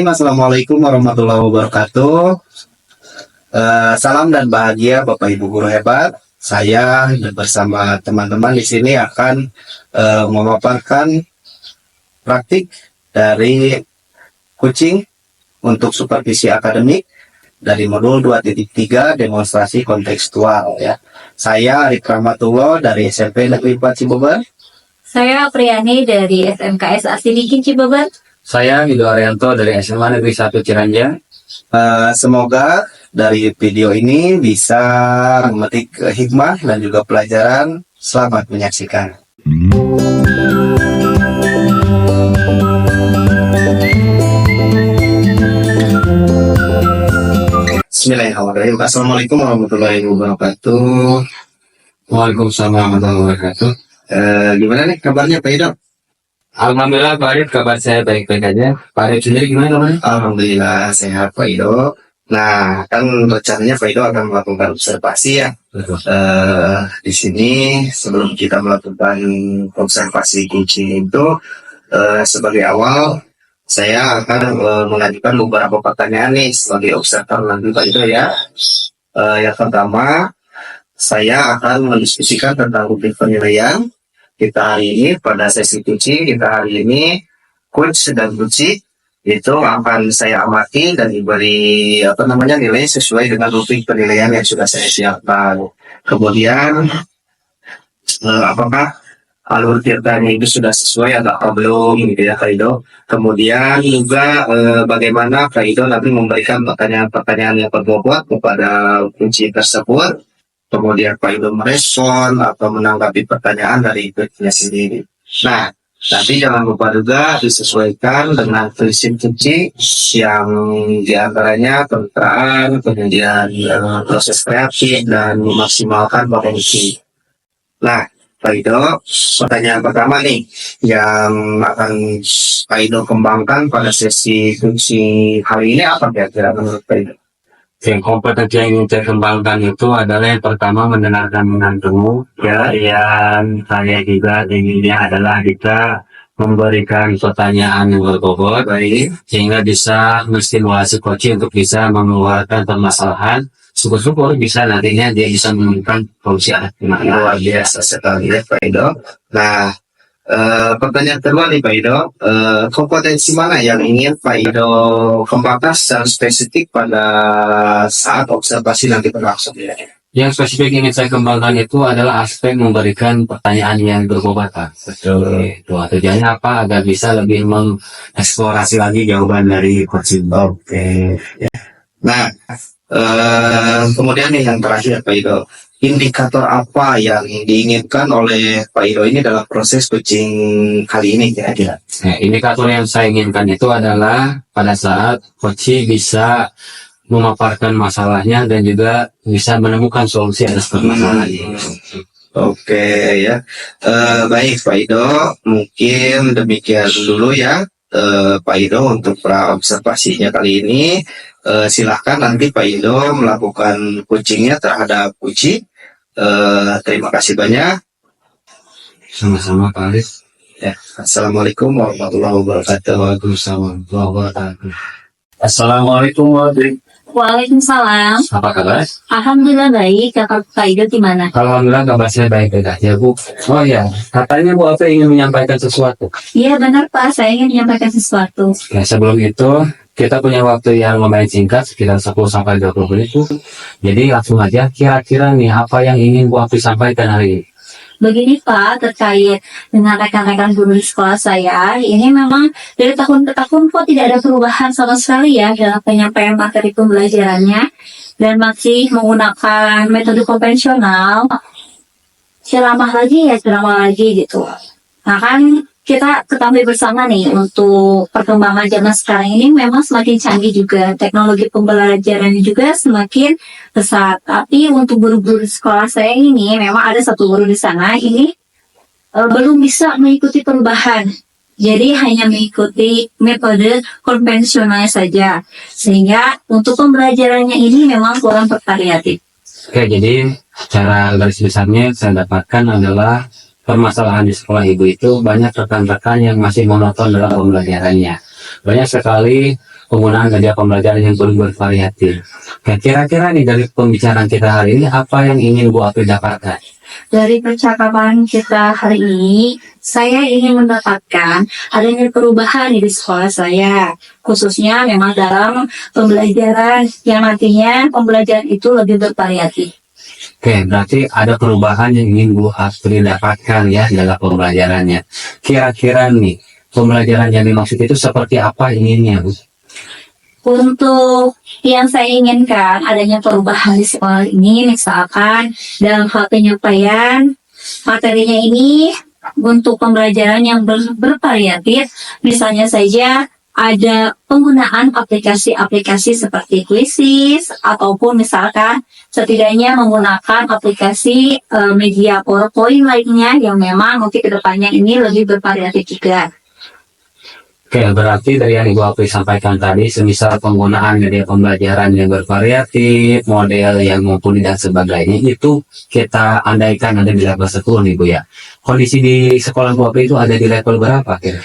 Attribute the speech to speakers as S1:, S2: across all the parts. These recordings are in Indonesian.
S1: Assalamualaikum warahmatullahi wabarakatuh. Salam dan bahagia Bapak Ibu guru hebat. Saya bersama teman-teman di sini akan memaparkan praktik dari kucing untuk supervisi akademik dari modul 2.3 demonstrasi kontekstual ya. Saya Arik Rahmatullah dari SMP Negeri 4 Cibober.
S2: Saya Priani dari SMKS Aslikin Cibober.
S3: Saya Wido Arianto dari SMA Negeri 1 Ciranjang.
S1: Semoga dari video ini bisa memetik hikmah dan juga pelajaran. Selamat menyaksikan. Bismillahirrahmanirrahim. Assalamualaikum warahmatullahi wabarakatuh.
S3: Waalaikumsalam warahmatullahi wabarakatuh.
S1: Gimana nih kabarnya Pak Ido?
S3: Alhamdulillah Pak Arif, kabar saya baik-baik aja. Pak Arif sendiri gimana kabarnya?
S1: Alhamdulillah sehat Pak Ido. Nah, kan rencananya Pak Ido akan melakukan observasi ya.
S3: Betul.
S1: Di sini sebelum kita melakukan observasi kucing itu, sebagai awal saya akan mengajukan beberapa pertanyaan nih sebagai observer nanti Pak Ido ya. Yang pertama, saya akan mendiskusikan tentang rubrik penilaian kita hari ini. Pada sesi kucing kita hari ini, coach dan kucing itu akan saya amati dan diberi nilai sesuai dengan rubrik penilaian yang sudah saya siapkan. Kemudian apakah alur ceritanya itu sudah sesuai atau belum gitu ya Kak Ido. Kemudian juga bagaimana Kak Ido nanti memberikan pertanyaan-pertanyaan yang berbobot kepada kunci tersebut. Kemudian Pak Ido merespon atau menanggapi pertanyaan dari kuncinya sendiri. Nah, nanti jangan lupa juga disesuaikan dengan prinsip kunci yang diantaranya kemitraan, kemudian proses kreatif dan memaksimalkan potensi. Nah, Pak Ido, pertanyaan pertama nih yang akan Pak Ido kembangkan pada sesi kunci hari ini apa kira-kira menurut Pak Ido?
S3: Yang kompetensi yang ingin saya kembangkan itu adalah yang pertama mendengarkan dengan penuh. Ya, yang saya juga inginnya adalah kita memberikan pertanyaan yang berbobot,
S1: Baik.
S3: sehingga bisa menstimulasi coaching untuk bisa mengeluarkan permasalahan. Syukur-syukur bisa nantinya dia bisa menemukan solusi alternatif.
S1: Luar biasa sekali ya Pak Ido. Nah, pertanyaan kedua nih Pak Ido, kompetensi mana yang ingin Pak Ido kembangkan secara spesifik pada saat observasi nanti berlangsung ya?
S3: Yang spesifik ingin saya kembangkan itu adalah aspek memberikan pertanyaan yang berbobot, Pak. Betul. Itu tujuannya apa? Agar bisa lebih mengeksplorasi lagi jawaban dari coaching.
S1: Oke. Ya. Nah, kemudian nih yang terakhir Pak Ido, indikator apa yang diinginkan oleh Pak Ido ini dalam proses coaching kali ini kira-kira?
S3: Nah, indikator yang saya inginkan itu adalah pada saat coaching bisa memaparkan masalahnya dan juga bisa menemukan solusi atas permasalahannya.
S1: Oke ya. Baik Pak Ido, mungkin demikian dulu ya Pak Ido untuk pra-observasinya kali ini. Silahkan nanti Pak Ido melakukan coachingnya terhadap kucing. Terima kasih banyak.
S3: Sama-sama Pak Aris.
S1: Ya, Assalamualaikum warahmatullahi wabarakatuh.
S3: Waalaikumsalam warahmatullahi wabarakatuh. Assalamualaikum warahmatullahi.
S2: Waalaikumsalam.
S3: Apa kabar?
S2: Alhamdulillah baik. Kakak Pak Ido gimana?
S3: Alhamdulillah kabar saya baik-baik aja Bu. Oh ya, katanya Bu Alfa ingin menyampaikan sesuatu.
S2: Iya benar Pak, saya ingin menyampaikan sesuatu.
S3: Ya, sebelum itu kita punya waktu yang lumayan singkat, sekitar 10-20 menit Bu. Jadi langsung aja, kira-kira nih apa yang ingin Bu Alfa sampaikan hari ini?
S2: Begini Pak, terkait dengan rekan-rekan guru di sekolah saya, ini memang dari tahun ke tahun kok tidak ada perubahan sama sekali ya dalam penyampaian materi pembelajarannya, dan masih menggunakan metode konvensional, ceramah lagi gitu. Nah kan kita ketahui bersama nih, untuk perkembangan zaman sekarang ini memang semakin canggih juga, teknologi pembelajaran juga semakin pesat. Tapi untuk guru-guru di sekolah saya ini, memang ada satu guru di sana ini belum bisa mengikuti perubahan. Jadi hanya mengikuti metode konvensional saja, sehingga untuk pembelajarannya ini memang kurang bervariatif.
S3: Oke, jadi cara garis besarnya saya dapatkan adalah permasalahan di sekolah ibu itu banyak rekan-rekan yang masih monoton dalam pembelajarannya. Banyak sekali penggunaan media pembelajaran yang bervariatif. Nah, kira-kira nih dari pembicaraan kita hari ini, apa yang ingin Bu Apri dapatkan?
S2: Dari percakapan kita hari ini, saya ingin mendapatkan adanya perubahan di sekolah saya. Khususnya memang dalam pembelajaran yang nantinya pembelajaran itu lebih bervariatif.
S3: Oke, berarti ada perubahan yang ingin Bu Apri dapatkan ya dalam pembelajarannya. Kira-kira nih, pembelajaran yang dimaksud itu seperti apa inginnya, Bu?
S2: Untuk yang saya inginkan adanya perubahan di sekolah ini, misalkan dalam hal penyampaian materinya ini untuk pembelajaran yang bervariatif, misalnya saja ada penggunaan aplikasi-aplikasi seperti Quizizz ataupun misalkan setidaknya menggunakan aplikasi media PowerPoint lainnya yang memang mungkin kedepannya ini lebih bervariatif juga.
S3: Oke, berarti dari yang Ibu Apri sampaikan tadi, semisal penggunaan media pembelajaran yang bervariatif, model yang mumpuni dan sebagainya, itu kita andaikan ada di level 10 nih Bu ya. Kondisi di sekolah Bu Apri itu ada di level berapa kira?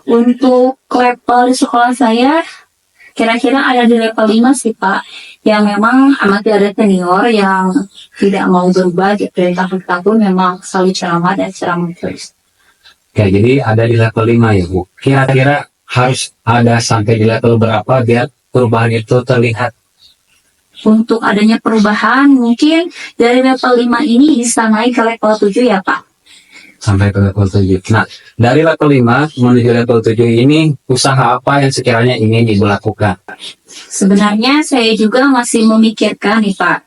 S2: Untuk level di sekolah saya, kira-kira ada di level 5 sih Pak. Yang memang masih ada senior yang tidak mau berubah gitu, dari tahun ke tahun memang selalu ceramah dan ceramah terus.
S3: Oke, jadi ada di level 5 ya Bu. Kira-kira harus ada sampai di level berapa biar perubahan itu terlihat?
S2: Untuk adanya perubahan, mungkin dari level 5 ini bisa naik ke level 7 ya Pak.
S3: Sampai ke level 7. Nah, dari level 5 menuju level 7 ini, usaha apa yang sekiranya ingin Ibu lakukan?
S2: Sebenarnya saya juga masih memikirkan nih Pak.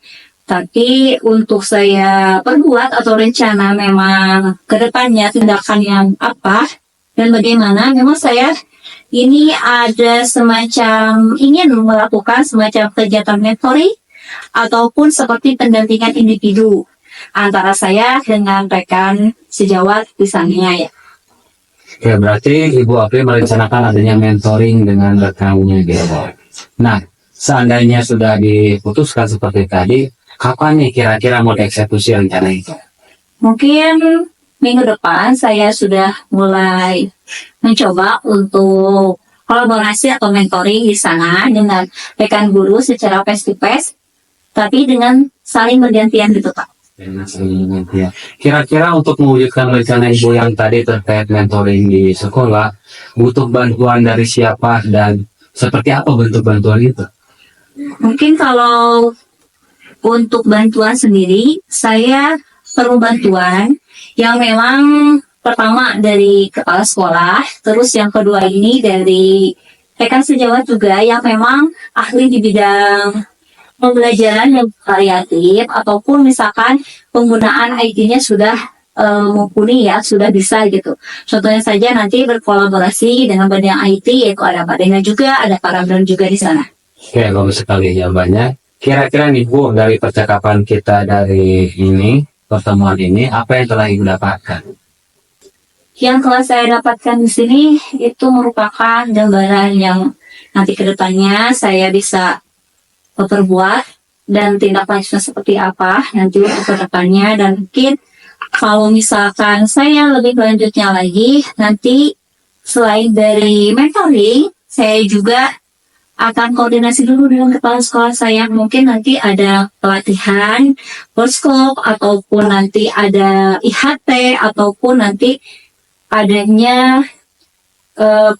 S2: Tapi untuk saya perbuat atau rencana memang ke depannya tindakan yang apa dan bagaimana, memang saya ini ada semacam ingin melakukan semacam kegiatan mentoring ataupun seperti pendampingan individu antara saya dengan rekan sejawat misalnya ya.
S3: Ya, berarti Ibu Apri merencanakan adanya mentoring dengan rekannya gitu. Nah, seandainya sudah diputuskan seperti tadi, kapan nih kira-kira mau dieksekusi rencana itu?
S2: Mungkin minggu depan saya sudah mulai mencoba untuk kolaborasi atau mentoring di sana dengan rekan guru secara face to face, tapi dengan saling bergantian gitu Pak.
S3: Ya. Kira-kira untuk mewujudkan rencana Ibu yang tadi terkait mentoring di sekolah, butuh bantuan dari siapa dan seperti apa bentuk bantuan itu?
S2: Mungkin kalau untuk bantuan sendiri, saya perlu bantuan yang memang pertama dari kepala sekolah, terus yang kedua ini dari rekan sejawat juga yang memang ahli di bidang pembelajaran yang variatif ataupun misalkan penggunaan IT-nya sudah mumpuni ya, sudah bisa gitu. Contohnya saja nanti berkolaborasi dengan bidang IT, yaitu ada Pak Dena juga, ada Pak Ramdan juga di sana.
S3: Oke, bagus sekali jawabannya. Kira-kira nih Bu, dari percakapan kita dari ini, pertemuan ini, apa yang telah Ibu dapatkan?
S2: Yang telah saya dapatkan di sini itu merupakan gambaran yang nanti ke depannya saya bisa perbuat dan tindak lanjutnya seperti apa nanti untuk ke depannya, dan mungkin kalau misalkan saya lebih lanjutnya lagi nanti selain dari mentoring, saya juga akan koordinasi dulu dengan kepala sekolah saya. Mungkin nanti ada pelatihan workshop ataupun nanti ada IHT ataupun nanti adanya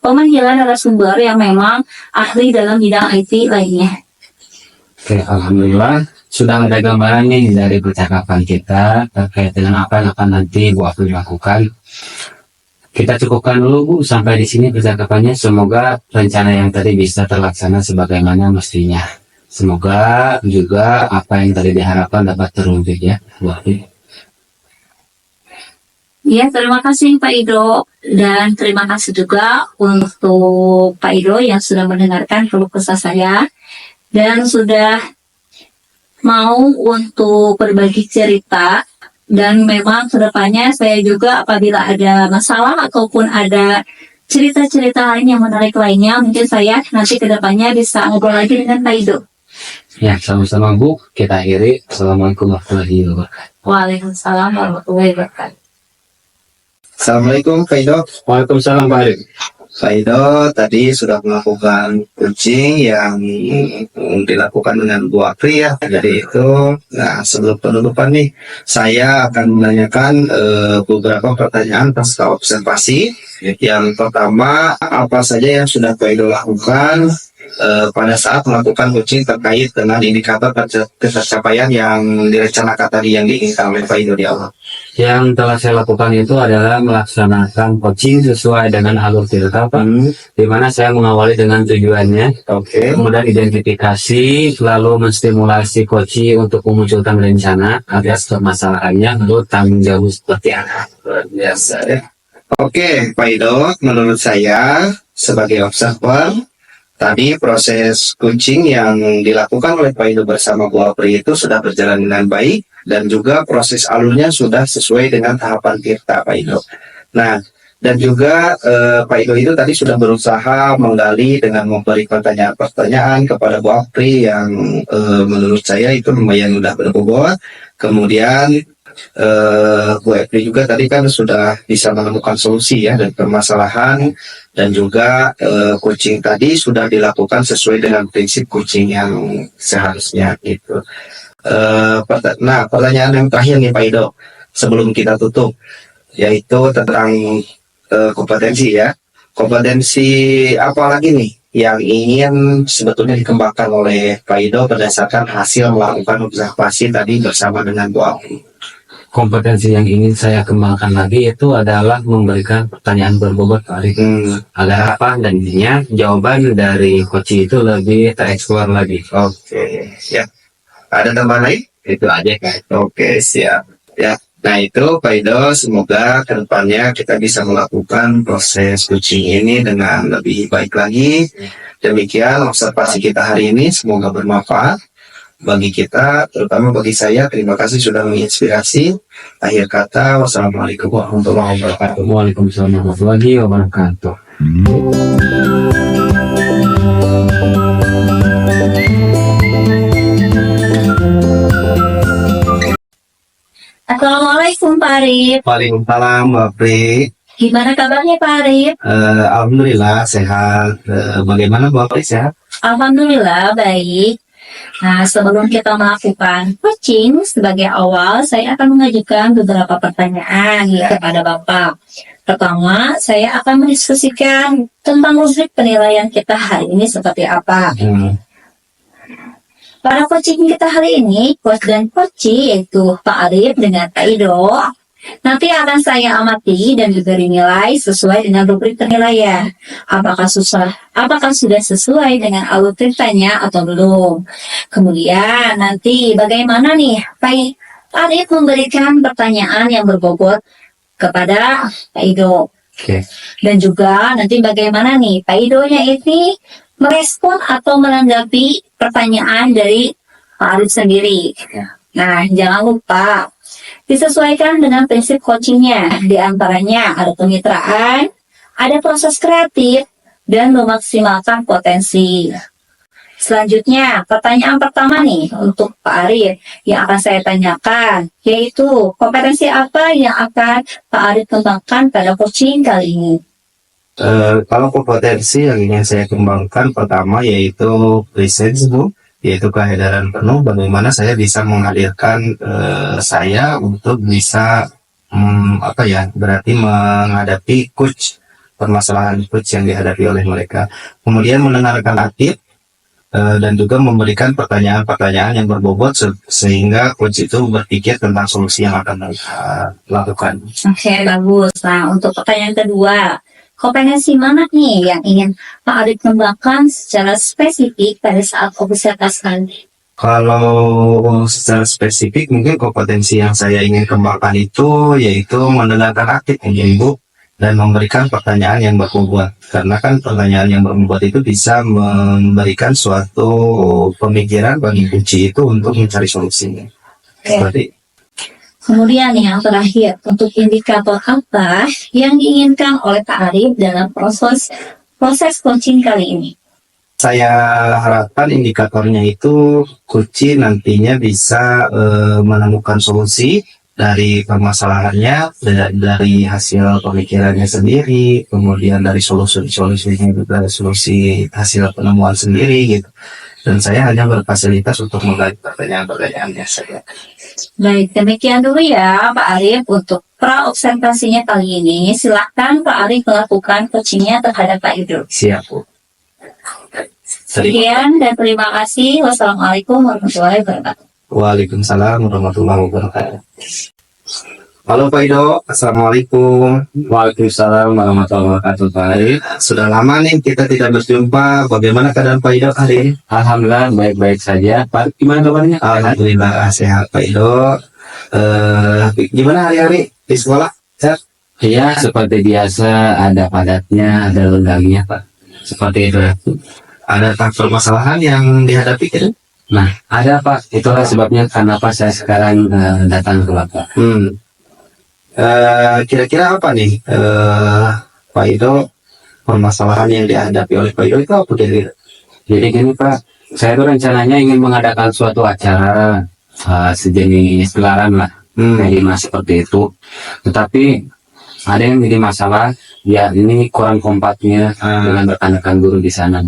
S2: pemanggilan narasumber yang memang ahli dalam bidang IT lainnya.
S3: Oke, alhamdulillah sudah ada gambaran nih dari percakapan kita terkait dengan apa yang akan nanti Bu Apri lakukan. Kita cukupkan dulu Bu sampai di sini percakapannya. Semoga rencana yang tadi bisa terlaksana sebagaimana mestinya. Semoga juga apa yang tadi diharapkan dapat terwujud ya Bu Apri.
S2: Ya, terima kasih Pak Ido, dan terima kasih juga untuk Pak Ido yang sudah mendengarkan keluh kesah saya dan sudah mau untuk berbagi cerita. Dan memang kedepannya saya juga apabila ada masalah ataupun ada cerita-cerita lain yang menarik lainnya, mungkin saya nanti kedepannya bisa ngobrol lagi dengan Pak Ido.
S3: Ya, sama-sama Bu. Kita akhiri. Assalamualaikum warahmatullahi wabarakatuh.
S2: Waalaikumsalam warahmatullahi wabarakatuh.
S1: Assalamualaikum Pak Ido.
S3: Waalaikumsalam Pak Arik.
S1: Pak Ido tadi sudah melakukan coaching yang dilakukan dengan Bu Apri ya. Jadi itu, nah sebelum penutupan nih, saya akan menanyakan beberapa pertanyaan pasca observasi. Yang pertama, apa saja yang sudah Pak Ido lakukan pada saat melakukan coaching terkait dengan indikator pencapaian yang direncanakan tadi yang diinginkan oleh Pak Ido di awal?
S3: Yang telah saya lakukan itu adalah melaksanakan coaching sesuai dengan alur cerita, Pak. Di mana saya mengawali dengan tujuannya,
S1: Oke.
S3: kemudian identifikasi, lalu menstimulasi coaching untuk memunculkan rencana atas permasalahannya, lalu tanggung jawab seperti apa.
S1: Luar biasa ya. Oke, Pak Ido, menurut saya sebagai observer, tadi proses coaching yang dilakukan oleh Pak Ido bersama Bu Apri itu sudah berjalan dengan baik dan juga proses alurnya sudah sesuai dengan tahapan Tirta, Pak Ido. Nah, dan juga Pak Ido itu tadi sudah berusaha menggali dengan memberi pertanyaan-pertanyaan kepada Bu Apri yang menurut saya itu lumayan mudah berbobot. Kemudian Bu Apri juga tadi kan sudah bisa menemukan solusi ya dan permasalahan, dan juga coaching tadi sudah dilakukan sesuai dengan prinsip coaching yang seharusnya gitu. Nah, pertanyaan yang terakhir nih Pak Ido sebelum kita tutup, yaitu tentang kompetensi ya. Kompetensi apa lagi nih yang ingin sebetulnya dikembangkan oleh Pak Ido berdasarkan hasil melakukan observasi tadi bersama dengan Bu Apri?
S3: Kompetensi yang ingin saya kembangkan lagi itu adalah memberikan pertanyaan berbobot, Pak Arif. Agar apa? Dan intinya jawaban dari coaching itu lebih tereksplor lagi.
S1: Oke, ya. Ada tambahan lain?
S3: Itu aja, Kak.
S1: Oke, siap. Ya. Nah itu Pak Ido, semoga kedepannya kita bisa melakukan proses coaching ini dengan lebih baik lagi. Demikian observasi kita hari ini, semoga bermanfaat bagi kita, terutama bagi saya. Terima kasih sudah menginspirasi. Akhir kata, wassalamualaikum warahmatullahi wabarakatuh.
S3: Waalaikumsalam warahmatullahi wabarakatuh.
S2: Assalamualaikum Pak Arif.
S1: Waalaikumsalam, Mbak Apri.
S2: Gimana kabarnya Pak Arif?
S1: Alhamdulillah sehat. Bagaimana Mbak Apri, sehat?
S2: Alhamdulillah baik. Nah, sebelum kita melakukan coaching sebagai awal, saya akan mengajukan beberapa pertanyaan kepada Bapak. Pertama, saya akan mendiskusikan tentang rubrik penilaian kita hari ini seperti apa. Pada coaching kita hari ini, coach dan coachee yaitu Pak Arif dengan Pak Ido, nanti akan saya amati dan juga dinilai sesuai dengan rubrik penilaian. Apakah sudah sesuai dengan alur ceritanya atau belum. Kemudian nanti bagaimana nih Pak Arif memberikan pertanyaan yang berbobot kepada Pak Ido.
S3: Oke.
S2: Dan juga nanti bagaimana nih Pak Idonya ini merespon atau menanggapi pertanyaan dari Pak Arif sendiri. Nah, jangan lupa disesuaikan dengan prinsip coachingnya. Di antaranya ada kemitraan, ada proses kreatif, dan memaksimalkan potensi. Selanjutnya, pertanyaan pertama nih untuk Pak Arif yang akan saya tanyakan, yaitu kompetensi apa yang akan Pak Arif kembangkan pada coaching kali ini?
S1: Kalau kompetensi yang ingin saya kembangkan pertama yaitu presence, Bu, yaitu kehadiran penuh. Bagaimana saya bisa menghadirkan saya untuk bisa berarti menghadapi permasalahan coach yang dihadapi oleh mereka. Kemudian mendengarkan aktif dan juga memberikan pertanyaan-pertanyaan yang berbobot sehingga coach itu berpikir tentang solusi yang akan mereka lakukan.
S2: Oke, bagus. Nah, untuk pertanyaan kedua, kompetensi mana nih yang ingin Pak Arif kembangkan secara spesifik pada saat observasi nanti?
S1: Kalau secara spesifik mungkin kompetensi yang saya ingin kembangkan itu yaitu mendengarkan aktif mungkin, Bu, dan memberikan pertanyaan yang berbobot. Karena kan pertanyaan yang berbobot itu bisa memberikan suatu pemikiran bagi kunci itu untuk mencari solusinya. Seperti
S2: Kemudian yang terakhir, untuk indikator apa yang diinginkan oleh Pak Arif dalam proses coaching kali ini?
S1: saya harapkan indikatornya itu kunci nantinya bisa menemukan solusi dari permasalahannya, dari hasil pemikirannya sendiri, kemudian dari solusinya juga dari solusi hasil penemuan sendiri gitu. Dan saya hanya berfasilitas untuk menggali pertanyaan-pertanyaannya saya.
S2: Baik, demikian dulu ya Pak Arif untuk pra-observasinya kali ini. Silakan Pak Arif melakukan coachingnya terhadap Pak Idul.
S1: Siap, Bu.
S2: Sekian dan terima kasih. Wassalamualaikum warahmatullahi wabarakatuh.
S1: Waalaikumsalam warahmatullahi wabarakatuh. Halo Pak Ido, Assalamualaikum.
S3: Waalaikumsalam warahmatullahi wabarakatuh, Pak Arif.
S1: Sudah lama nih kita tidak berjumpa. Bagaimana keadaan Pak Ido hari ini?
S3: Alhamdulillah baik-baik saja. Pak, gimana kabarnya?
S1: Alhamdulillah sehat Pak Ido. Gimana hari-hari di sekolah? Sehat?
S3: Iya, seperti biasa, ada padatnya, ada lenggangnya, Pak. Seperti itu.
S1: Ada permasalahan yang dihadapi kan?
S3: Nah, ada Pak. Itulah sebabnya kenapa saya sekarang datang ke Bapak.
S1: Kira-kira apa nih Pak Ido, permasalahan yang dihadapi oleh Pak Ido itu apa kira-kira?
S3: Jadi gini Pak, saya tuh rencananya ingin mengadakan suatu acara sejenis gelaran lah, minimal seperti itu. Tetapi ada yang jadi masalah, ya ini kurang kompaknya dengan rekan-rekan guru di sana.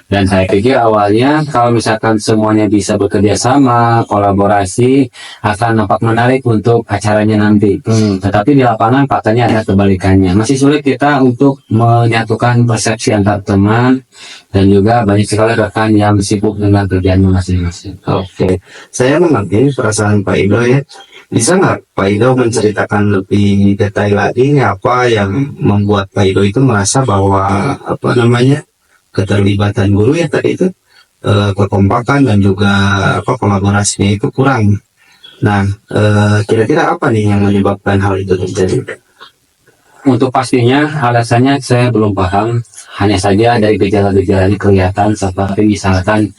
S3: Dan saya pikir awalnya kalau misalkan semuanya bisa bekerja sama, kolaborasi, akan nampak menarik untuk acaranya nanti. Tetapi di lapangan faktanya ada kebalikannya. Masih sulit kita untuk menyatukan persepsi antar teman, dan juga banyak sekali rekan yang sibuk dengan kerjaannya masing-masing.
S1: Oke, saya mengerti perasaan Pak Ido ya. Bisa nggak Pak Ido menceritakan lebih detail lagi apa yang membuat Pak Ido itu merasa bahwa keterlibatan guru ya tadi itu kekompakan dan juga kolaborasinya itu kurang. Nah, kira-kira apa nih yang menyebabkan hal itu terjadi?
S3: Untuk pastinya alasannya saya belum paham. Hanya saja dari gejala-gejala ini kelihatan seperti misalkan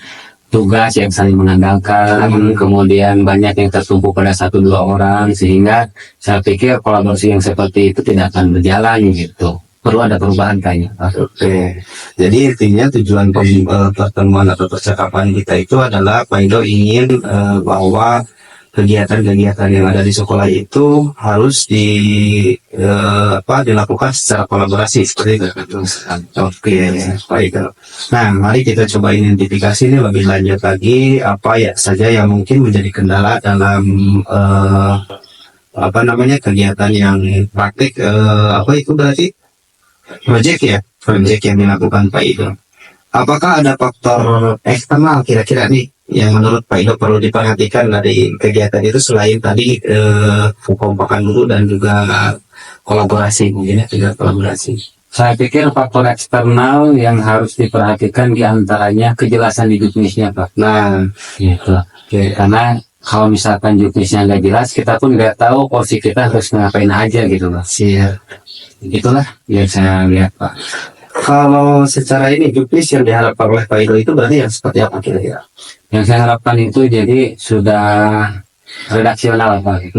S3: tugas yang saling mengandalkan, kemudian banyak yang tertumpu pada 1-2 orang, sehingga saya pikir kolaborasi yang seperti itu tidak akan berjalan gitu. Perlu ada perubahan kayaknya.
S1: Oke, jadi intinya tujuan pertemuan atau percakapan kita itu adalah Pak Ido ingin bahwa kegiatan-kegiatan yang ada di sekolah itu harus dilakukan secara kolaborasi seperti itu. Oke, Pak Ido. Nah, mari kita coba identifikasi ini lebih lanjut lagi apa ya saja yang mungkin menjadi kendala dalam kegiatan yang praktik itu berarti project yang dilakukan Pak Ido. Apakah ada faktor eksternal kira-kira nih yang menurut Pak Ido perlu diperhatikan dari kegiatan itu selain tadi kekompakan guru dan juga kolaborasi mungkin ya, juga kolaborasi.
S3: Saya pikir faktor eksternal yang harus diperhatikan diantaranya kejelasan di juknisnya Pak.
S1: Nah,
S3: gitu.
S1: Oke.
S3: Karena kalau misalkan juknisnya nggak jelas, kita pun nggak tahu porsi kita harus ngapain aja gitu Pak.
S1: Siap.
S3: Itulah yang saya lihat Pak.
S1: Kalau secara ini juknis yang diharapkan oleh Pak Ido itu berarti yang seperti apa kira-kira?
S3: Yang saya harapkan itu jadi sudah redaksional Pak.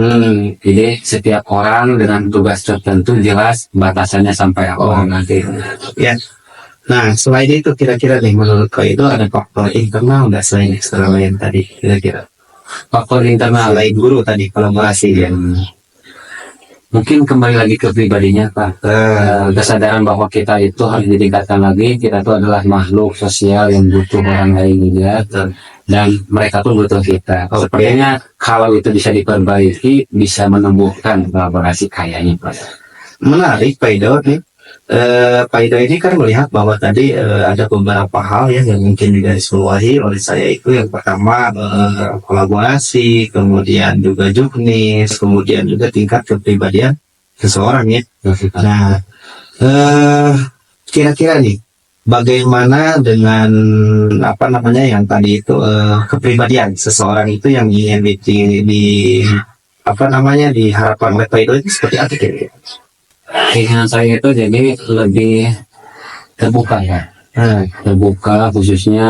S3: Jadi setiap orang dengan tugas tertentu jelas batasannya sampai apa nanti.
S1: Ya. Nah, selain itu kira-kira nih menurut Pak Ido ada faktor internal nggak selain eksternal yang tadi kira-kira?
S3: Faktor internal
S1: Selain guru tadi kolaborasi ya.
S3: Mungkin kembali lagi ke pribadinya Pak. Kesadaran bahwa kita itu harus ditingkatkan lagi. Kita itu adalah makhluk sosial yang butuh orang lain juga, dan mereka pun butuh kita. Sepertinya kalau itu bisa diperbaiki, bisa menumbuhkan kolaborasi kayaknya Pak.
S1: Menarik Pak Ido nih. Pak Ido ini kan melihat bahwa tadi ada beberapa hal ya yang mungkin digarisbawahi oleh saya itu yang pertama kolaborasi, kemudian juga juknis, kemudian juga tingkat kepribadian seseorang ya. Nah, kira-kira nih bagaimana dengan yang tadi itu kepribadian seseorang itu yang ingin diharapkan oleh Pak Ido itu seperti apa kira-kira?
S3: Keinginan saya itu jadi lebih terbuka ya, terbuka, khususnya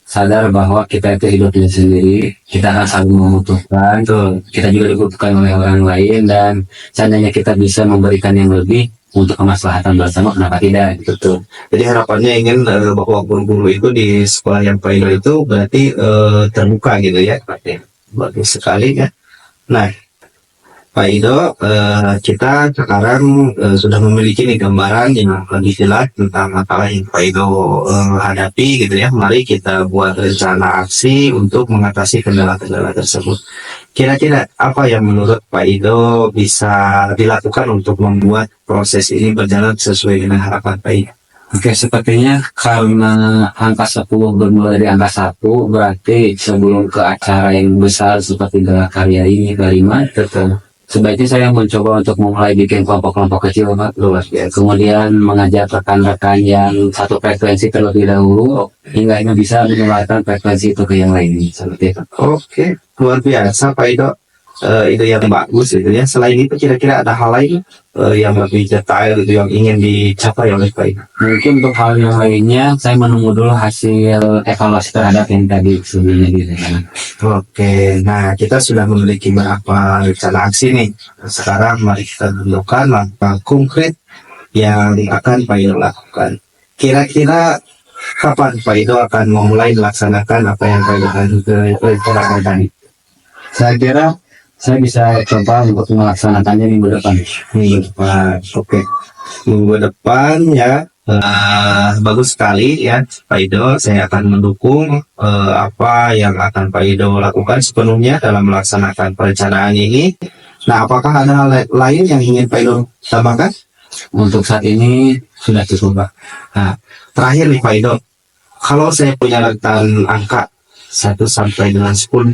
S3: sadar bahwa kita itu hidupnya sendiri, kita akan saling membutuhkan, kita juga dibutuhkan oleh orang lain, dan seandainya kita bisa memberikan yang lebih untuk kemaslahatan bersama, kenapa tidak? Gitu.
S1: Jadi harapannya ingin bahwa guru-guru itu di sekolah yang Pak Ido itu berarti terbuka gitu ya, bagus sekali ya. Nah, Pak Ido, kita sekarang sudah memiliki nih gambaran yang lebih jelas tentang masalah yang Pak Ido hadapi gitu ya. Mari kita buat rencana aksi untuk mengatasi kendala-kendala tersebut. Kira-kira apa yang menurut Pak Ido bisa dilakukan untuk membuat proses ini berjalan sesuai dengan harapan Pak Ido?
S3: Oke, sepertinya karena angka 10 bermula dari angka 1, berarti sebelum ke acara yang besar seperti Gala Karya ini kelima, sebaiknya saya mencoba untuk memulai bikin kelompok-kelompok kecil, Pak.
S1: Luas biasa.
S3: Kemudian mengajak rekan-rekan yang satu frekuensi terlebih dahulu, hingga ini bisa menularkan frekuensi itu ke yang lainnya. Seperti itu.
S1: Oke, luar biasa Pak Ido. Itu yang bagus gitu ya. Selain itu kira-kira ada hal lain yang lebih detail itu yang ingin dicapai oleh Pak Ido?
S3: Mungkin untuk hal yang lainnya, saya menunggu dulu hasil evaluasi terhadap yang tadi sebelumnya direncanakan.
S1: Oke, nah kita sudah memiliki beberapa rencana aksi nih. Sekarang mari kita tentukan langkah konkret yang akan Pak Ido lakukan. Kira-kira kapan Pak Ido akan memulai melaksanakan apa yang Pak Ido rencanakan tadi?
S3: Saya kira saya bisa coba untuk melaksanakannya minggu depan.
S1: Minggu depan, oke. Minggu depan ya, bagus sekali ya Pak Ido. Saya akan mendukung apa yang akan Pak Ido lakukan sepenuhnya dalam melaksanakan perencanaan ini. Nah, apakah ada hal lain yang ingin Pak Ido tambahkan?
S3: Untuk saat ini sudah cukup, Pak.
S1: Nah, terakhir nih Pak Ido, kalau saya punya rentan angka 1 sampai dengan 10,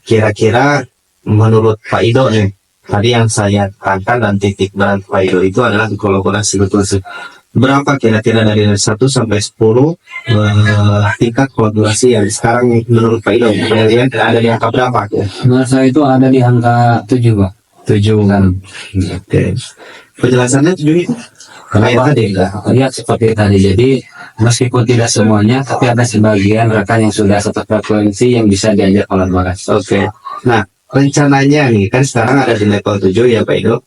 S1: kira-kira menurut Pak Ido nih, tadi yang saya tekankan dan titik berat Pak Ido itu adalah kolaborasi betul sih. Berapa kira-kira dari 1 sampai 10 tingkat kolaborasi yang sekarang menurut Pak Ido kemudian ada di angka berapa? Ya?
S3: Menurut saya itu ada di angka 7, Pak. 7 kan.
S1: Oke. Penjelasannya 7
S3: Kenapa?
S1: tadi enggak?
S3: Ya seperti tadi. Jadi meskipun tidak semuanya, tapi ada sebagian rekan yang sudah satu frekuensi yang bisa diajak kolaborasi.
S1: Oke. Nah, rencananya nih kan sekarang ada di level 7 ya Pak Ido.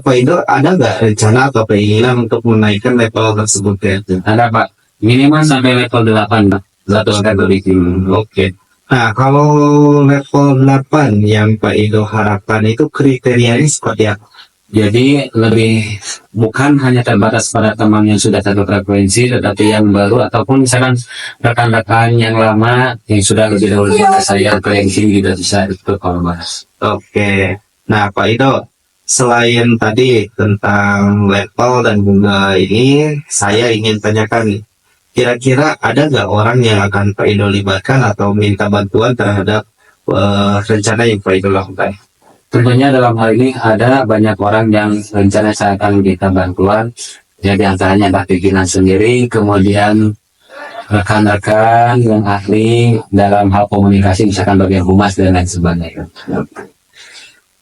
S1: Pak Ido ada nggak rencana atau keinginan untuk menaikkan level tersebut ya?
S3: Ada, Pak. Minimal sampai level 8, Pak. Satu kategori.
S1: Oke. Nah, kalau level 8 yang Pak Ido harapkan itu kriterianya seperti apa?
S3: Jadi lebih bukan hanya terbatas pada teman yang sudah satu frekuensi, tetapi yang baru ataupun misalkan rekan-rekan yang lama yang sudah lebih dahulu pada saya frekuensi juga bisa ikut kolaborasi.
S1: Oke. Nah, Pak Ido, selain tadi tentang level dan bunga ini, saya ingin tanyakan nih, kira-kira ada nggak orang yang akan Pak Ido libatkan atau minta bantuan terhadap rencana yang Pak Ido lakukan?
S3: Tentunya dalam hal ini ada banyak orang yang rencana saya akan minta bantuan. Jadi antaranya ada pimpinan sendiri, kemudian rekan-rekan yang ahli dalam hal komunikasi, misalkan bagian humas dan lain sebagainya.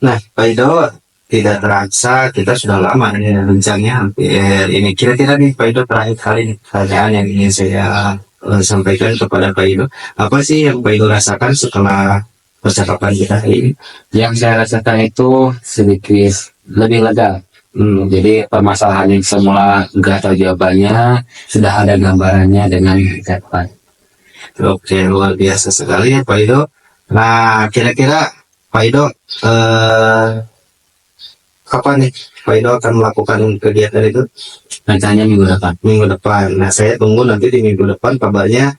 S1: Nah, Pak Ido, tidak terasa kita sudah lama ini rencananya hampir ini. Kira-kira nih Pak Ido terakhir kali nih, pertanyaan yang ingin saya sampaikan kepada Pak Ido. Apa sih yang Pak Ido rasakan setelah percakapan kita hari ini?
S3: Yang saya rasakan itu sedikit lebih lega. Jadi permasalahan yang semula nggak tahu jawabannya, sudah ada gambarannya dengan tepat.
S1: Oke, luar biasa sekali ya Pak Ido. Nah, kira-kira Pak Ido kapan nih Pak Ido akan melakukan kegiatan itu?
S3: Rencananya minggu depan.
S1: Minggu depan. Nah, saya tunggu nanti di minggu depan kabarnya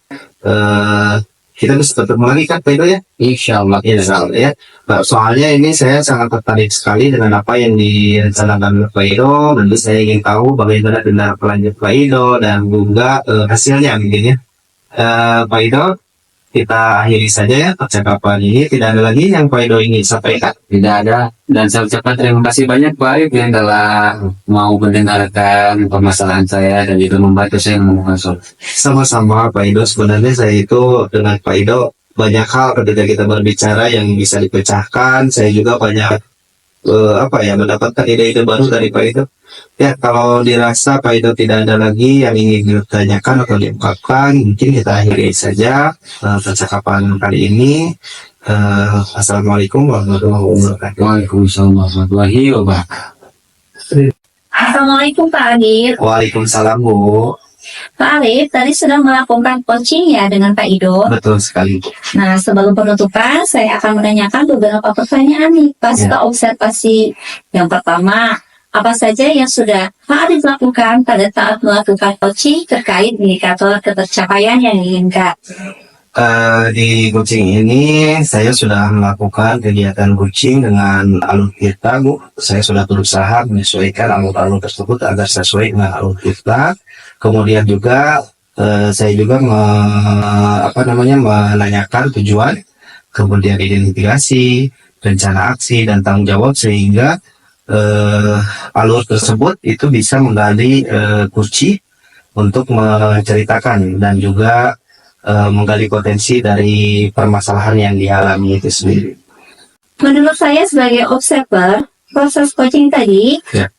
S1: kita bisa ketemu lagi kan Pak Ido ya?
S3: Insya Allah.
S1: Insya Allah ya. Nah, soalnya ini saya sangat tertarik sekali dengan apa yang direncanakan Pak Ido. Nanti saya ingin tahu bagaimana tindak lanjut Pak Ido dan juga hasilnya mungkin ya. Pak Ido, kita akhiri saja ya percakapan ini. Tidak ada lagi yang Pak Ido ingin sampaikan?
S3: Tidak ada. Dan saya ucapkan terima kasih banyak Pak Arif yang telah mau mendengarkan permasalahan saya dan juga membantu saya menemukan solusi.
S1: Sama-sama Pak Ido, sebenarnya saya itu dengan Pak Ido banyak hal ketika kita berbicara yang bisa dipecahkan. Saya juga banyak mendapatkan ide-ide baru dari Pak Ido. Ya, kalau dirasa Pak Ido tidak ada lagi yang ingin ditanyakan atau diungkapkan, mungkin kita akhiri saja percakapan kali ini. Assalamualaikum warahmatullahi wabarakatuh.
S3: Waalaikumsalam warahmatullahi wabarakatuh.
S2: Assalamualaikum Pak Adil.
S1: Waalaikumsalam Bu.
S2: Pak Arif tadi sudah melakukan coaching ya dengan Pak Ido.
S1: Betul sekali, Bu.
S2: Nah, sebelum penutupan, saya akan menanyakan beberapa pertanyaan nih pasca observasi. Yang pertama, apa saja yang sudah Pak Arif lakukan pada saat melakukan coaching terkait indikator ketercapaian yang diinginkan?
S1: Di coaching ini saya sudah melakukan kegiatan coaching dengan alur kita, Bu. Saya sudah berusaha menyesuaikan alur-alur tersebut agar sesuai dengan alur kita. Kemudian juga saya juga menanyakan tujuan, kemudian identifikasi, rencana aksi dan tanggung jawab sehingga alur tersebut itu bisa menggali kunci untuk menceritakan dan juga menggali potensi dari permasalahan yang dialami itu sendiri.
S2: Menurut saya sebagai observer, proses coaching tadi
S1: Ya.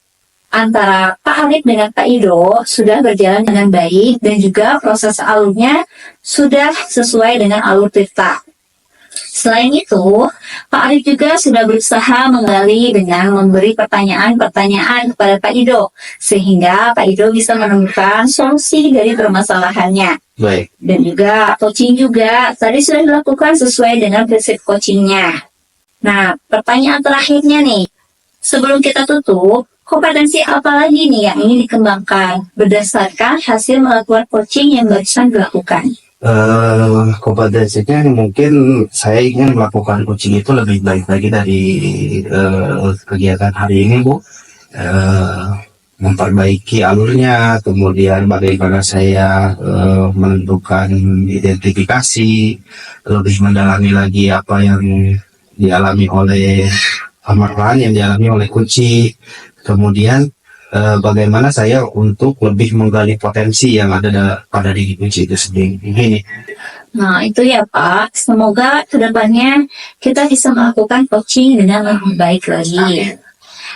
S2: antara Pak Arif dengan Pak Ido sudah berjalan dengan baik dan juga proses alurnya sudah sesuai dengan alur Tirta. Selain itu, Pak Arif juga sudah berusaha menggali dengan memberi pertanyaan-pertanyaan kepada Pak Ido, sehingga Pak Ido bisa menemukan solusi dari permasalahannya.
S1: Baik.
S2: Dan juga coaching juga tadi sudah dilakukan sesuai dengan prinsip coachingnya. Nah, pertanyaan terakhirnya nih, sebelum kita tutup, kompetensi apa lagi nih yang ingin dikembangkan berdasarkan hasil melakukan coaching yang barusan dilakukan?
S1: Kompetensinya mungkin saya ingin melakukan coaching itu lebih baik lagi dari kegiatan hari ini, Bu. Memperbaiki alurnya, kemudian bagaimana saya menentukan identifikasi, lebih mendalami lagi apa yang dialami oleh permasalahan yang dialami oleh kunci, kemudian bagaimana saya untuk lebih menggali potensi yang ada pada diri kunci itu sendiri. Ini.
S2: Nah, itu ya Pak. Semoga kedepannya kita bisa melakukan coaching dengan lebih baik lagi.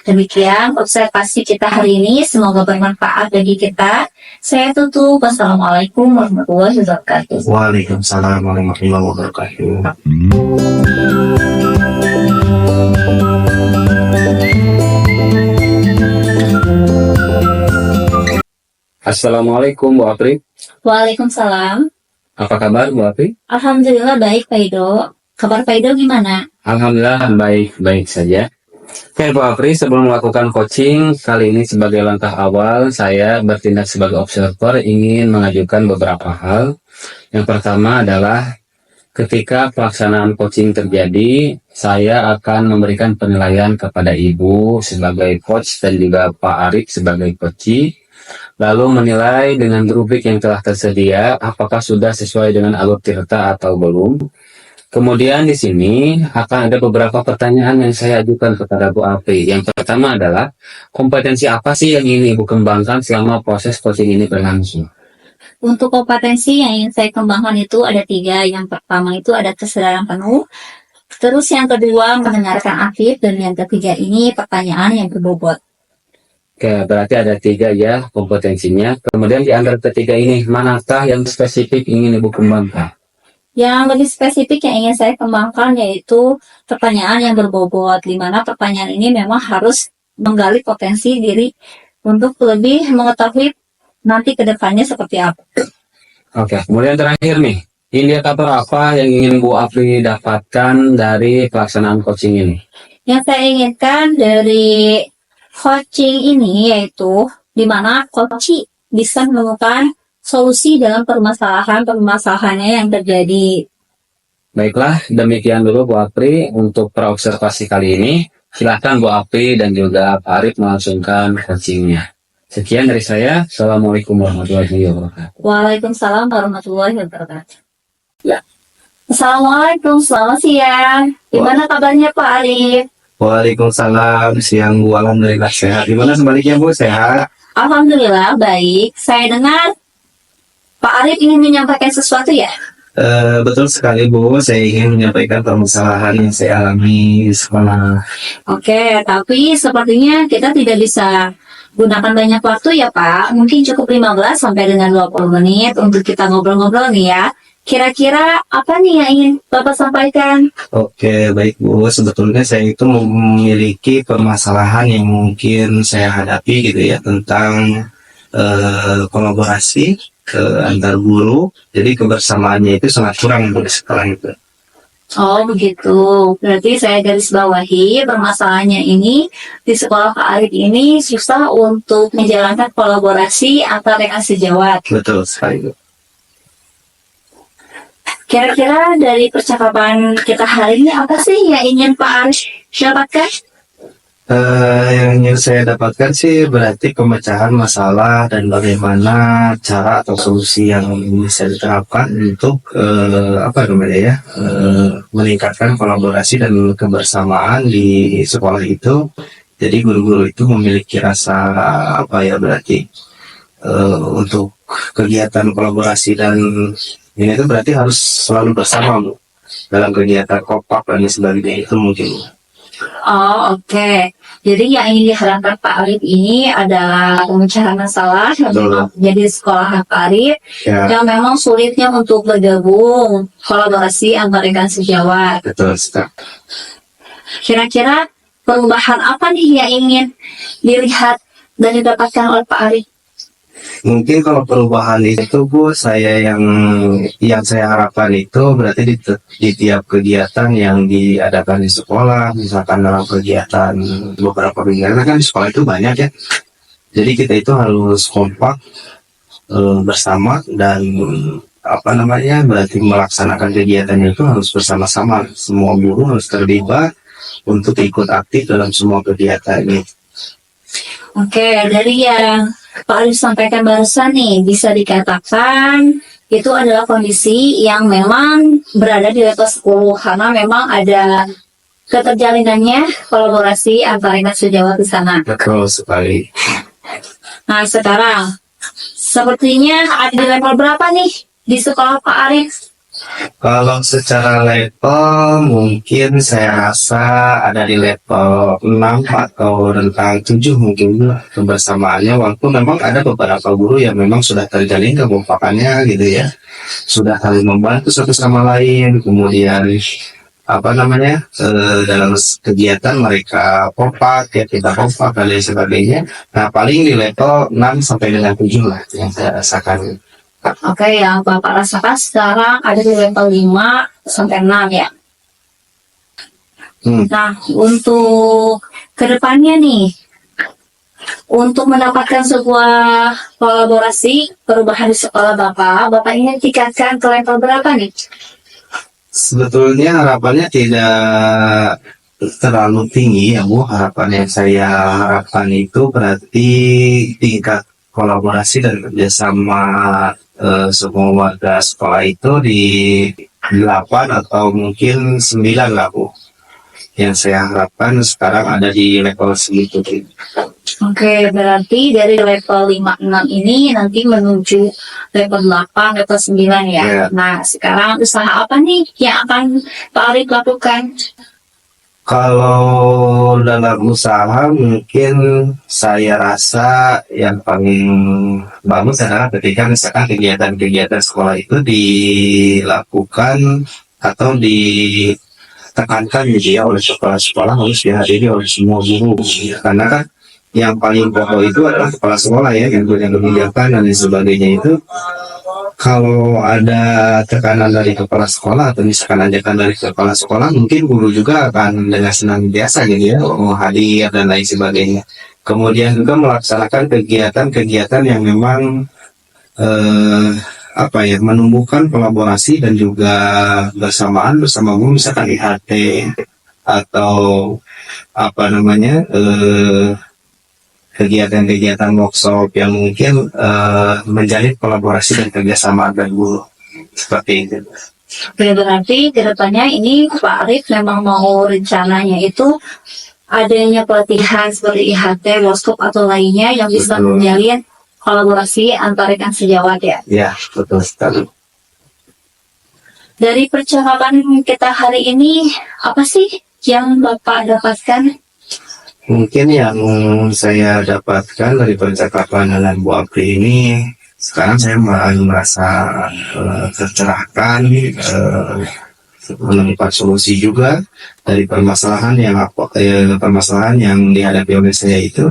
S2: Demikian observasi kita hari ini. Semoga bermanfaat bagi kita. Saya tutup. Wassalamualaikum warahmatullahi wabarakatuh.
S1: Waalaikumsalam warahmatullahi wabarakatuh.
S3: Assalamualaikum Bu Apri.
S2: Waalaikumsalam.
S3: Apa kabar Bu Apri?
S2: Alhamdulillah baik Pak Ido. Kabar Pak Ido gimana?
S3: Alhamdulillah baik-baik saja. Oke Bu Apri, sebelum melakukan coaching, kali ini sebagai langkah awal saya bertindak sebagai observer ingin mengajukan beberapa hal. Yang pertama adalah ketika pelaksanaan coaching terjadi, saya akan memberikan penilaian kepada Ibu sebagai coach dan juga Pak Arif sebagai coachee. Lalu menilai dengan rubrik yang telah tersedia apakah sudah sesuai dengan alur Tirta atau belum. Kemudian di sini akan ada beberapa pertanyaan yang saya ajukan kepada Bu Apri. Yang pertama adalah kompetensi apa sih yang ingin Ibu kembangkan selama proses coaching ini berlangsung?
S2: Untuk kompetensi yang ingin saya kembangkan itu ada 3. Yang pertama itu ada kesadaran penuh. Terus yang kedua mendengarkan aktif. Dan yang ketiga ini pertanyaan yang berbobot.
S3: Oke, berarti ada 3 ya kompetensinya. Kemudian di antara ketiga ini, manakah yang spesifik ingin Ibu kembangkan?
S2: Yang lebih spesifik yang ingin saya kembangkan yaitu pertanyaan yang berbobot, di mana pertanyaan ini memang harus menggali potensi diri untuk lebih mengetahui nanti ke depannya seperti apa.
S3: Oke, kemudian terakhir nih, indikator apa yang ingin Bu Apri dapatkan dari pelaksanaan coaching ini?
S2: Yang saya inginkan dari coaching ini yaitu di mana coach bisa menemukan solusi dalam permasalahannya yang terjadi.
S3: Baiklah, demikian dulu Bu Apri untuk praobservasi kali ini. Silahkan Bu Apri dan juga Pak Arif melangsungkan coachingnya. Sekian dari saya. Assalamualaikum warahmatullahi wabarakatuh.
S2: Waalaikumsalam warahmatullahi wabarakatuh. Ya. Assalamualaikum, selamat siang. Gimana kabarnya Pak Arif?
S1: Waalaikumsalam, siang Bu. Alhamdulillah sehat. Gimana sebaliknya Bu, sehat?
S2: Alhamdulillah baik. Saya dengar Pak Arif ingin menyampaikan sesuatu ya?
S1: Betul sekali Bu, saya ingin menyampaikan permasalahan yang saya alami di sekolah.
S2: Oke, tapi sepertinya kita tidak bisa gunakan banyak waktu ya Pak. Mungkin cukup 15 sampai dengan 20 menit untuk kita ngobrol-ngobrol nih ya. Kira-kira apa nih yang ingin Bapak sampaikan?
S1: Oke, baik Bu. Sebetulnya saya itu memiliki permasalahan yang mungkin saya hadapi gitu ya, tentang kolaborasi antar guru, jadi kebersamaannya itu sangat kurang untuk di sekolah itu.
S2: Oh begitu. Berarti saya garis bawahi permasalahannya ini di sekolah Pak Arif ini susah untuk menjalankan kolaborasi antar rekan sejawat.
S1: Betul sekali.
S2: Kira-kira dari percakapan kita hari ini apa sih yang ingin Pak Arif dapatkan?
S1: Yang ingin saya dapatkan sih berarti pemecahan masalah dan bagaimana cara atau solusi yang bisa diterapkan untuk meningkatkan kolaborasi dan kebersamaan di sekolah itu. Jadi guru-guru itu memiliki rasa untuk kegiatan kolaborasi dan ini itu berarti harus selalu bersama Bu, dalam kegiatan kompak dan sebagainya itu mungkin.
S2: Oh oke. Jadi yang ingin diharapkan Pak Arif ini adalah pemecahan masalah yang
S1: Betul.
S2: memang jadi sekolah Pak Arif
S1: Ya,
S2: yang memang sulitnya untuk bergabung kolaborasi antar rekan sejawat.
S1: betul sekali.
S2: Kira-kira perubahan apa nih yang ingin dilihat dan didapatkan oleh Pak Arif?
S1: Mungkin kalau perubahan itu Bu, yang saya harapkan itu berarti di tiap kegiatan yang diadakan di sekolah, misalkan dalam kegiatan beberapa kegiatan kan di sekolah itu banyak ya. Jadi kita itu harus kompak bersama dan berarti melaksanakan kegiatannya itu harus bersama-sama. Semua guru harus terlibat untuk ikut aktif dalam semua kegiatan ini.
S2: Oke, dari yang Pak Arif sampaikan barusan nih, bisa dikatakan itu adalah kondisi yang memang berada di level 10 karena memang ada keterjalinannya kolaborasi antar rekan sejawat di sana.
S1: Betul sekali.
S2: Nah, sekarang sepertinya ada di level berapa nih di sekolah Pak Arif?
S1: Kalau secara level mungkin saya rasa ada di level 6 atau rentang 7 mungkin kebersamaannya, walaupun memang ada beberapa guru yang memang sudah terjalin kekompakannya gitu ya, sudah saling membantu satu sama lain, kemudian dalam kegiatan mereka kompak ya, kita kompak dan lain sebagainya. Nah paling di level 6 sampai dengan 7 lah yang saya rasakan.
S2: Oke, yang Bapak rasakan sekarang ada di level 5 sampai 6 ya. Nah, untuk kedepannya nih, untuk mendapatkan sebuah kolaborasi perubahan di sekolah Bapak ingin tingkatkan ke level berapa nih?
S1: Sebetulnya harapannya tidak terlalu tinggi ya Bu. Harapan yang saya harapkan itu berarti tingkat kolaborasi dan kerjasama semua warga sekolah itu di 8 atau mungkin 9 lah Bu. Yang saya harapkan sekarang ada di level segitu.
S2: Oke, berarti dari level 5-6 ini nanti menuju level 8, level 9 ya.
S1: Ya.
S2: Nah, sekarang usaha apa nih yang akan Pak Arif lakukan?
S1: Kalau dalam usaha mungkin saya rasa yang paling bagus adalah ketika misalkan kegiatan-kegiatan sekolah itu dilakukan atau ditekankan gitu ya oleh sekolah-sekolah harus dihadiri oleh semua guru. Karena kan yang paling pokok itu adalah kepala sekolah ya, yang punya kebijakan dan lain sebagainya itu. Kalau ada tekanan dari kepala sekolah atau misalkan ajakan dari kepala sekolah, mungkin guru juga akan dengan senang biasa gitu ya, mau hadir dan lain sebagainya. Kemudian juga melaksanakan kegiatan-kegiatan yang memang menumbuhkan kolaborasi dan juga bersamaan bersama guru, misalkan IHT atau kegiatan-kegiatan workshop yang mungkin menjalin kolaborasi dan kerjasama antar guru seperti itu.
S2: Berarti kedepannya ini Pak Arif memang mau rencananya itu adanya pelatihan seperti IHT, workshop atau lainnya yang bisa
S1: Betul.
S2: menjalin kolaborasi antar rekan sejawat ya.
S1: Ya, betul sekali.
S2: Dari percakapan kita hari ini, apa sih yang Bapak dapatkan?
S1: Mungkin yang saya dapatkan dari percakapan dengan Bu Apri ini, sekarang saya merasa tercerahkan, menemukan solusi juga dari permasalahan yang dihadapi oleh saya itu.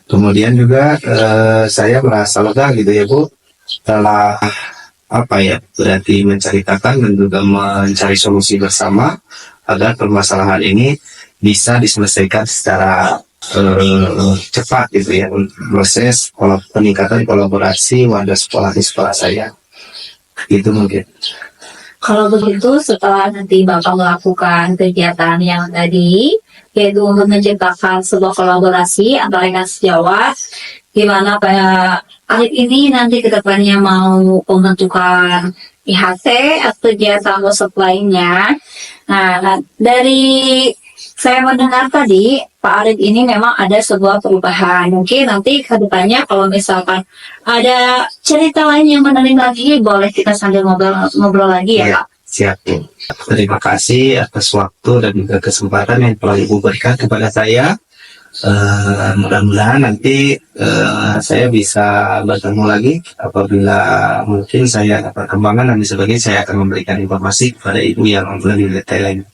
S1: Kemudian juga saya merasa lega gitu ya Bu, setelah berarti menceritakan dan juga mencari solusi bersama agar permasalahan ini bisa diselesaikan secara cepat gitu ya, untuk proses peningkatan kolaborasi wadah sekolah di sekolah saya. Itu mungkin.
S2: Kalau begitu, setelah nanti Bapak melakukan kegiatan yang tadi, yaitu untuk menciptakan sebuah kolaborasi antara rekan sejawat, di mana Pak Alif ini nanti ke depannya mau membentukkan IHT atau kegiatan workshop lainnya. Nah, dari saya mendengar tadi, Pak Arif ini memang ada sebuah perubahan. Mungkin nanti ke depannya kalau misalkan ada cerita lain yang menarik lagi, boleh kita sambil ngobrol lagi ya, Pak.
S1: Siap Bu. Terima kasih atas waktu dan juga kesempatan yang telah Ibu berikan kepada saya. Mudah-mudahan nanti saya bisa bertemu lagi apabila mungkin saya ada perkembangan dan sebagainya, saya akan memberikan informasi kepada Ibu yang lebih detail lagi.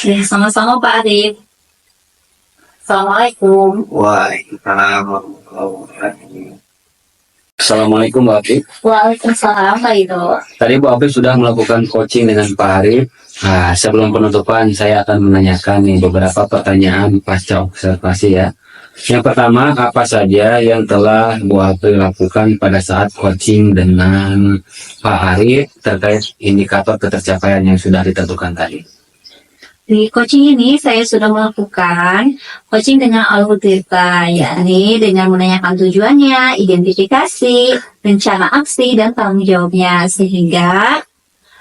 S2: Ya, sama-sama Pak Arif. Assalamualaikum.
S1: Waalaikumsalam warahmatullahi wabarakatuh.
S3: Assalamualaikum Bu Afif.
S2: Waalaikumsalam Pak Ido.
S3: Tadi Bu Afif sudah melakukan coaching dengan Pak Arif. Nah, sebelum penutupan saya akan menanyakan nih beberapa pertanyaan pasca observasi ya. Yang pertama, apa saja yang telah Bu Afif lakukan pada saat coaching dengan Pak Arif terkait indikator ketercapaian yang sudah ditentukan tadi?
S2: Di coaching ini saya sudah melakukan coaching dengan alur cerita, yakni dengan menanyakan tujuannya, identifikasi, rencana aksi, dan tanggung jawabnya. Sehingga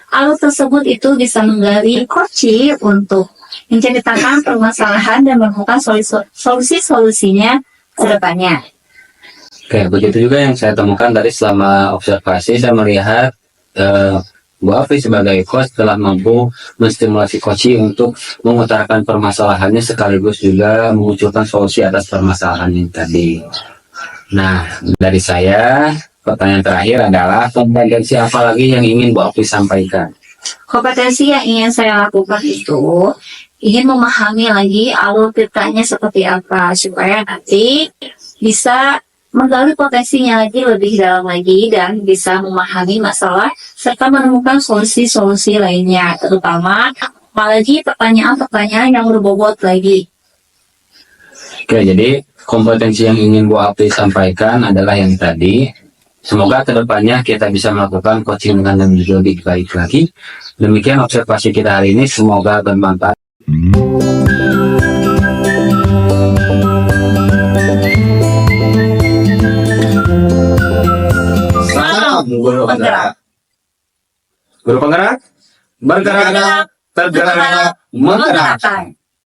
S2: alur tersebut itu bisa menggali coaching untuk menceritakan permasalahan dan menemukan solusi-solusinya ke depannya.
S3: Oke, begitu juga yang saya temukan tadi selama observasi, saya melihat Bu Afif sebagai coach telah mampu menstimulasi coaching untuk mengutarakan permasalahannya sekaligus juga mengusulkan solusi atas permasalahan ini tadi. Nah, dari saya, pertanyaan terakhir adalah kompetensi apa lagi yang ingin Bu Afif sampaikan?
S2: Kompetensi yang ingin saya lakukan itu ingin memahami lagi alur ceritanya seperti apa supaya nanti bisa menggali potensinya lagi lebih dalam lagi dan bisa memahami masalah serta menemukan solusi-solusi lainnya, terutama apalagi pertanyaan-pertanyaan yang berbobot lagi.
S3: Oke, jadi kompetensi yang ingin Bu Afif sampaikan adalah yang tadi. Semoga kedepannya kita bisa melakukan coaching dengan lebih baik lagi. Demikian observasi kita hari ini, semoga bermanfaat.
S1: Guru penggerak.
S3: Guru penggerak, bergerak, tergerak, menggerak.